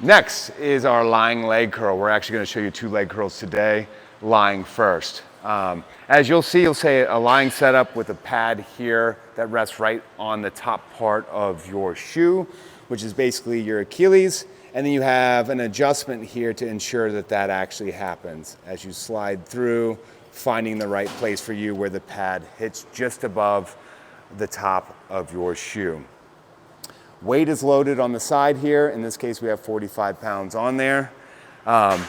Next is our lying leg curl. We're actually going to show you 2 leg curls today, lying first. As you'll see a lying setup with a pad here that rests right on the top part of your shoe, which is basically your Achilles. And then you have an adjustment here to ensure that that actually happens as you slide through, finding the right place for you where the pad hits just above the top of your shoe. Weight is loaded on the side here. In this case, we have 45 pounds on there. The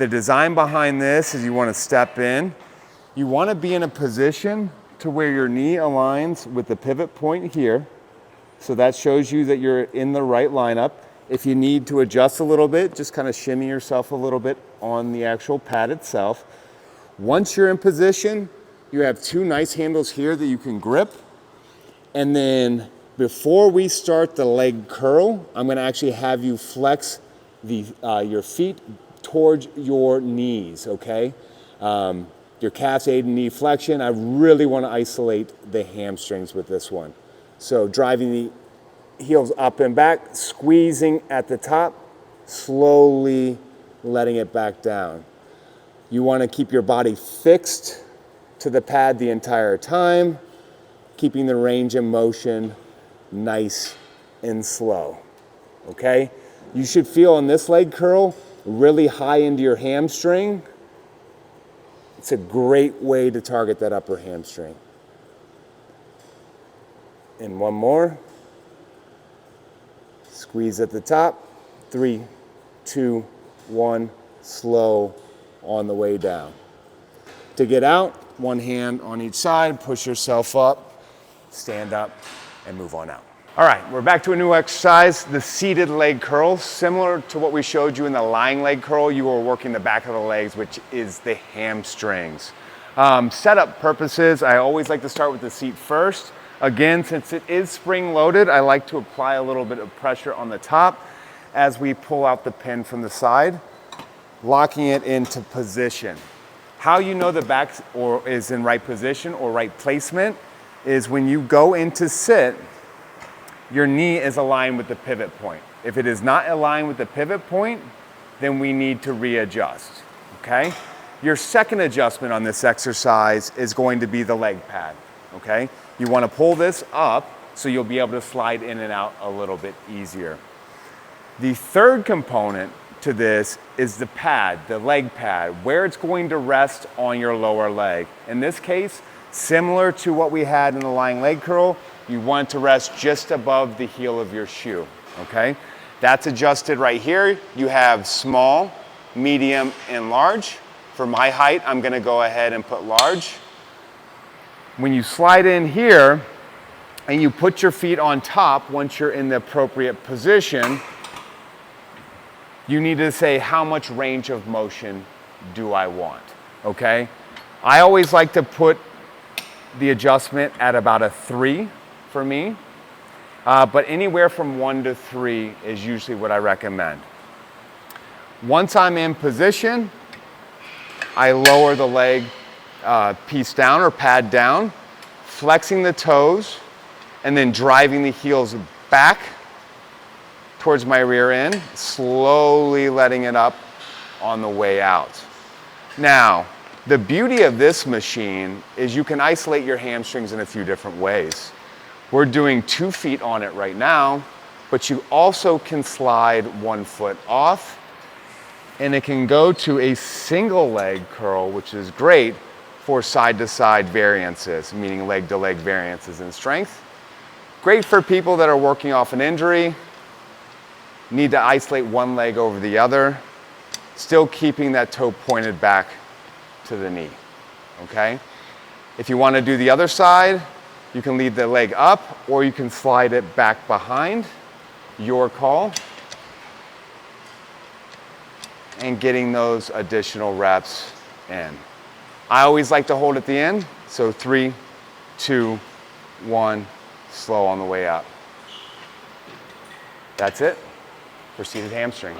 design behind this is you want to step in. You want to be in a position to where your knee aligns with the pivot point here. So that shows you that you're in the right lineup. If you need to adjust a little bit, just kind of shimmy yourself a little bit on the actual pad itself. Once you're in position, you have 2 nice handles here that you can grip. And then before we start the leg curl, I'm going to actually have you flex your feet towards your knees, okay? Your calves aid and knee flexion. I really want to isolate the hamstrings with this one. So driving the heels up and back, squeezing at the top, slowly letting it back down. You want to keep your body fixed to the pad the entire time, keeping the range of motion nice and slow, okay? You should feel on this leg curl really high into your hamstring. It's a great way to target that upper hamstring. And one more. Squeeze at the top. 3, 2, 1, slow on the way down. To get out, one hand on each side, push yourself up, stand up, and move on out. All right, we're back to a new exercise, the seated leg curl. Similar to what we showed you in the lying leg curl, you are working the back of the legs, which is the hamstrings. Setup purposes, I always like to start with the seat first. Again, since it is spring loaded, I like to apply a little bit of pressure on the top as we pull out the pin from the side, locking it into position. How you know the back is in right position or right placement is when you go into sit, your knee is aligned with the pivot point. If it is not aligned with the pivot point, then we need to readjust, okay? Your second adjustment on this exercise is going to be the leg pad, okay? You want to pull this up so you'll be able to slide in and out a little bit easier. The third component to this is the pad, the leg pad, where it's going to rest on your lower leg. In this case, similar to what we had in the lying leg curl, you want to rest just above the heel of your shoe, okay? That's adjusted right here. You have small, medium, and large. For my height, I'm gonna go ahead and put large. When you slide in here and you put your feet on top, once you're in the appropriate position, you need to say how much range of motion do I want, okay? I always like to put the adjustment at about a 3 for me, but anywhere from 1 to 3 is usually what I recommend. Once I'm in position, I lower the leg piece down or pad down, flexing the toes, and then driving the heels back towards my rear end, slowly letting it up on the way out. Now, the beauty of this machine is you can isolate your hamstrings in a few different ways. We're doing 2 feet on it right now, but you also can slide 1 foot off, and it can go to a single leg curl, which is great for side-to-side variances, meaning leg-to-leg variances in strength. Great for people that are working off an injury, need to isolate one leg over the other, still keeping that toe pointed back to the knee, okay? If you want to do the other side, you can leave the leg up or you can slide it back behind, your call. And getting those additional reps in. I always like to hold at the end, so 3, 2, 1, slow on the way up. That's it for seated hamstring.